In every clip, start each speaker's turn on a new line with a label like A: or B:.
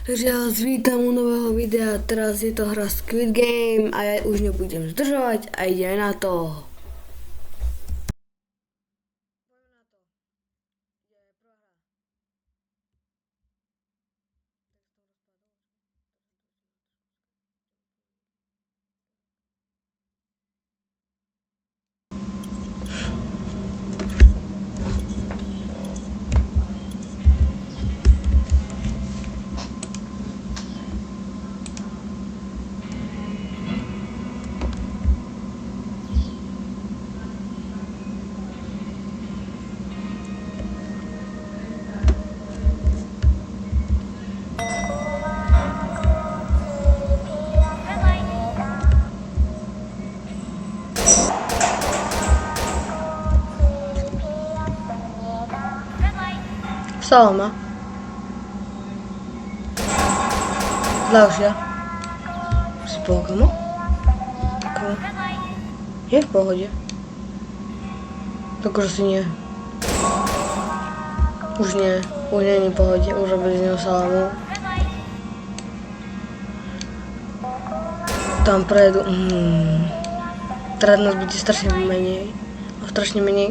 A: Takže ja vás vítam u nového videa, teraz je to hra Squid Game a ja už nebudem zdržovať a ideme na to. Salma. Ďalšia. Si bol komu? Komu? Je v pohode. Akože si nie. Už nie v pohode, už robili z neho salamu. Tam prejedu. Teraz nás bude strašne menej. A strašne menej.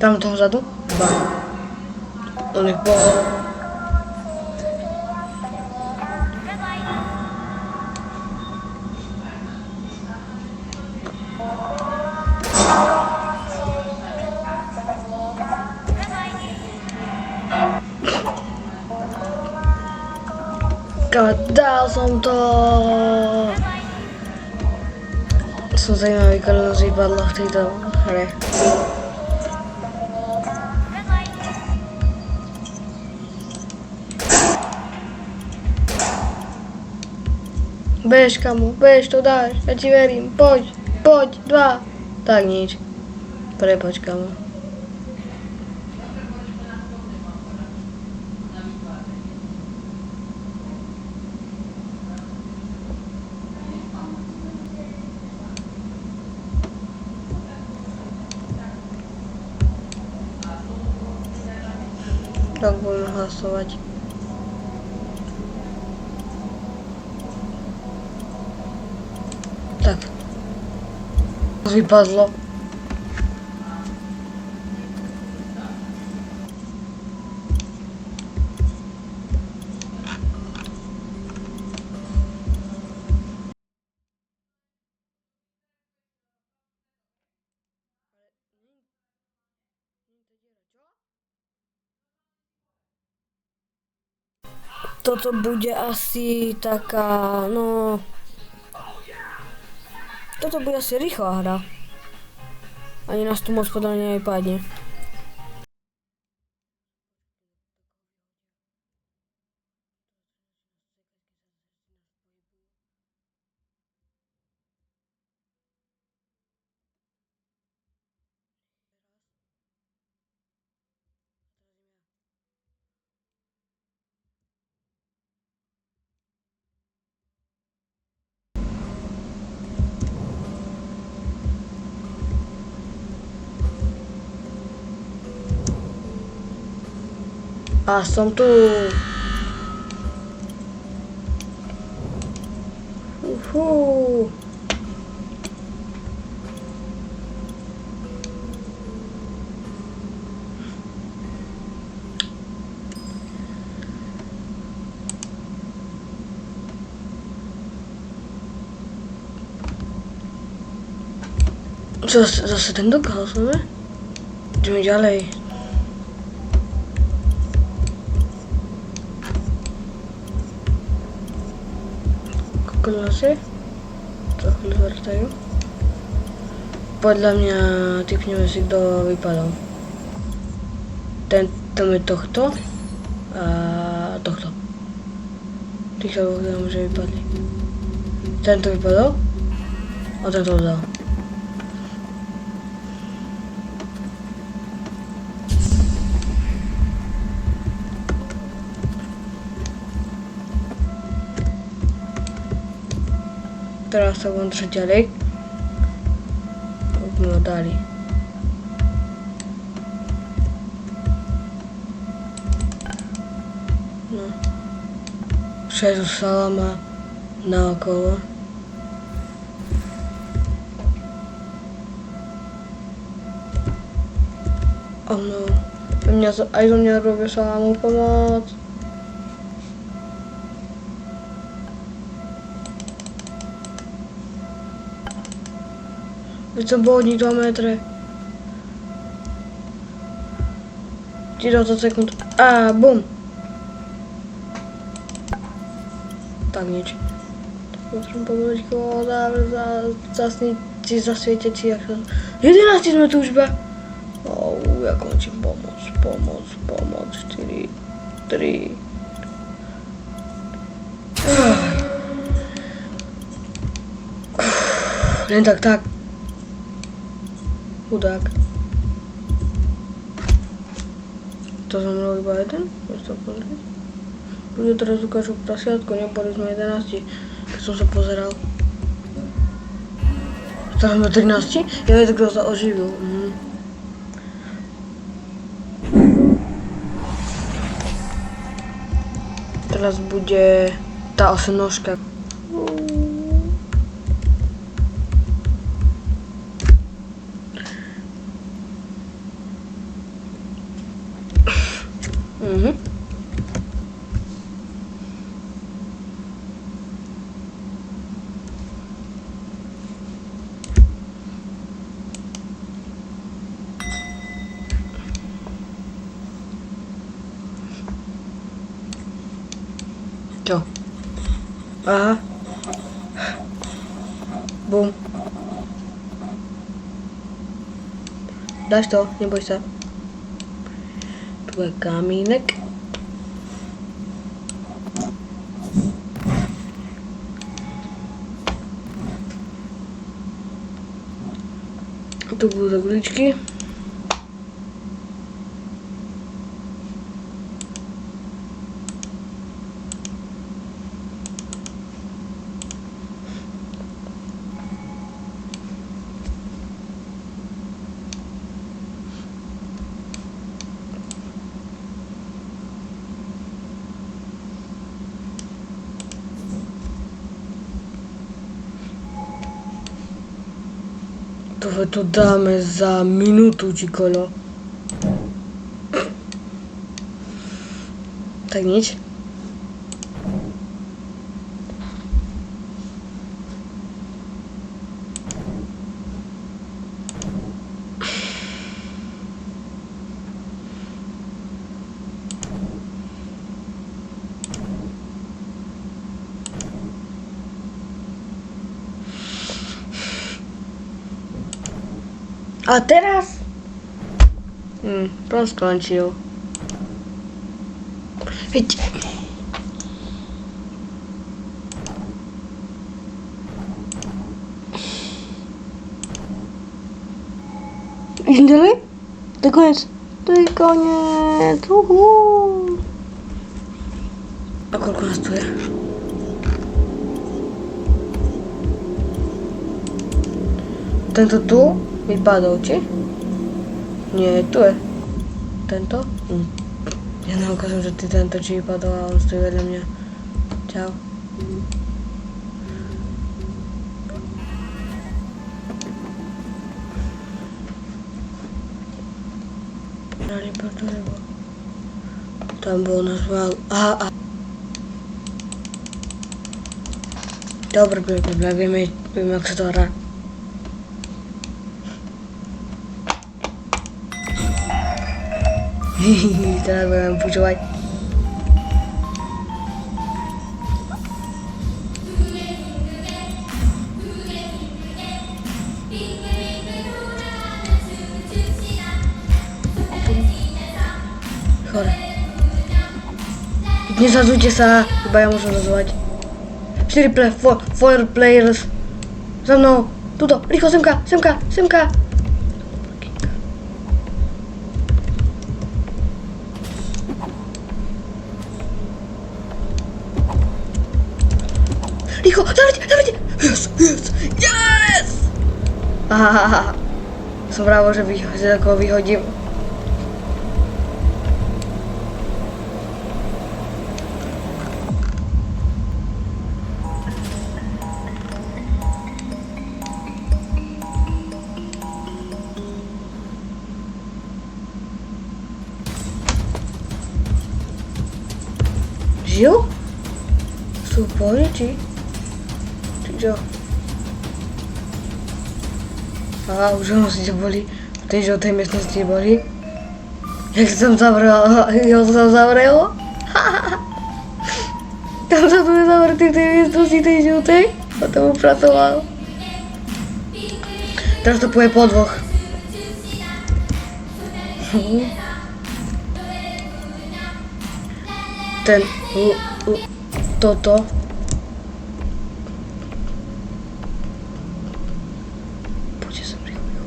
A: Tam toho vzadu? Dva. On ich bol. Dal som to! Som zajímavý, koľko nás vypadlo v tejto hre. Bež, kamu, bež, to dáš, ja ti verím, poď, dva. Tak nič. Prepač, kamu. Tak budeme hlasovať. Tak. Vypadlo. Toto bude asi taká, no... Toto bude asi rýchla hra. Ani nás tu moc podľa mňa nepadne. A som tu. Uhú. Zase ten dokaz, ne? Ideme ďalej. Klasy. Za chvíľu vrtajú. Podľa mňa typneme si, kto vypadol. Tam je tohto a tohto. Týchto dvoch dám, že vypadli. Tento vypadol a tento dal. Teraz to włączę dalej. No dali. No. Przez salama naokoło. O no. A ja nie robię salamą pomoc. Co było oni 2 metry? Tiro za sekund. A, bum! Tak, nic. Muszę pomylić go, zaswiecić ci jak to... 11 na tużbę! O, jaką ci pomoc. 3. Nie, tak. Chudak. To zamknął chyba jeden? Jest to powiedzieć? Ludzie teraz ukażą prasiatko, nie? Borys ma 11. Chcą się pozerał. Teraz ma 13? Ja tego ożywił. Teraz będzie ta osynożka. Co? Aha. Bum. Dasz to, nie bój się. Tu jest kaminek. Tu były zagliczki. To damy za minutę ci kolo. Tak nic. A teraz? Prąd skończył. Idź. Idziemy dalej? To koniec. A koliko nas tu jest? Ten to tu? Mi padał ci? Nie, tu jest. Ten to? Ja nie okazję, że ty ten to ci padał, a on stoi wedle mnie. Ciao. Tam było nazwane. Dobra, wiemy jak się to gra. Teraz byłem poczuwać. Chore. Nie zazujcie sa, chyba ja muszę nazwać. 4 players. Za mną. Tuto, Riko, Semka. Riko, dawajcie. Yes! Aha. Som vrával, že ako vyhodím. Žijú? Sú v pohode, či čo? Aha, už ho musíte boli. V tej žltej miestnosti boli. Jak som zavrel, jo som zavrel. Tam sa tu je zavretý v tej miestnosti tej žltej. A tam upratoval. Teraz to pôjde po dvoch. Ten, toto. Poďte sem rýchlo.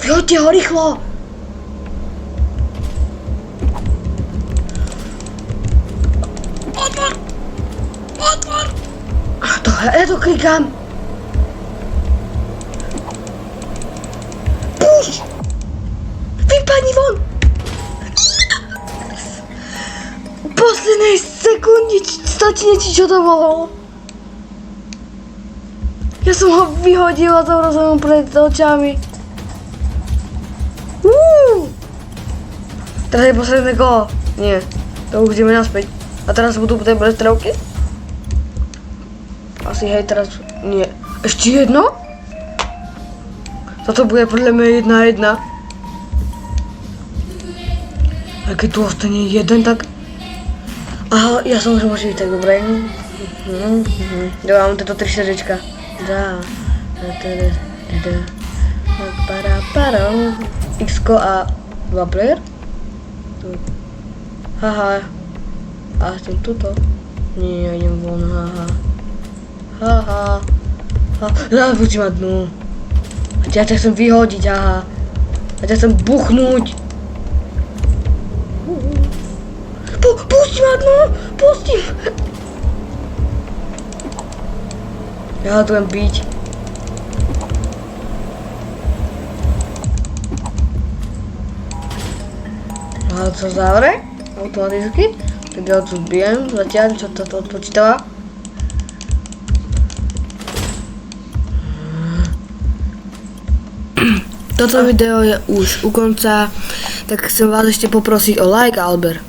A: Vyhoďte ho rýchlo! Otvor! Otvor! Ja to klikám. Vypadni von! V poslednej sekundi stotine, či čo to bolo? Ja som ho vyhodil a zavrel som ho pred očami. Teraz je posledné kolo. Nie, to už ideme naspäť. A teraz budú tie bezstrelky? Asi hej, teraz nie. Ešte jedno? Toto bude podľa mňa 1-1. A keď tu ostane jeden, tak... Aha, ja som už môžem byť tak dobre. Dobre, mám tieto 3 srdečka. X-ko a 2 player. Haha. A s tým tuto. Nie, ja idem von, haha. Haha. Haha, buď ma dnu. Ja ťa chcem vyhodiť, aha. Ja ťa chcem buchnúť. Pusti ma dnu, pusti. Ja ho tu budem biť. Aha, to zavre automaticky. Tak ja ho tu zbijem zatiaľ, čo to odpočítava. Toto video je už u konca, tak chcem vás ešte poprosiť o like, Albert.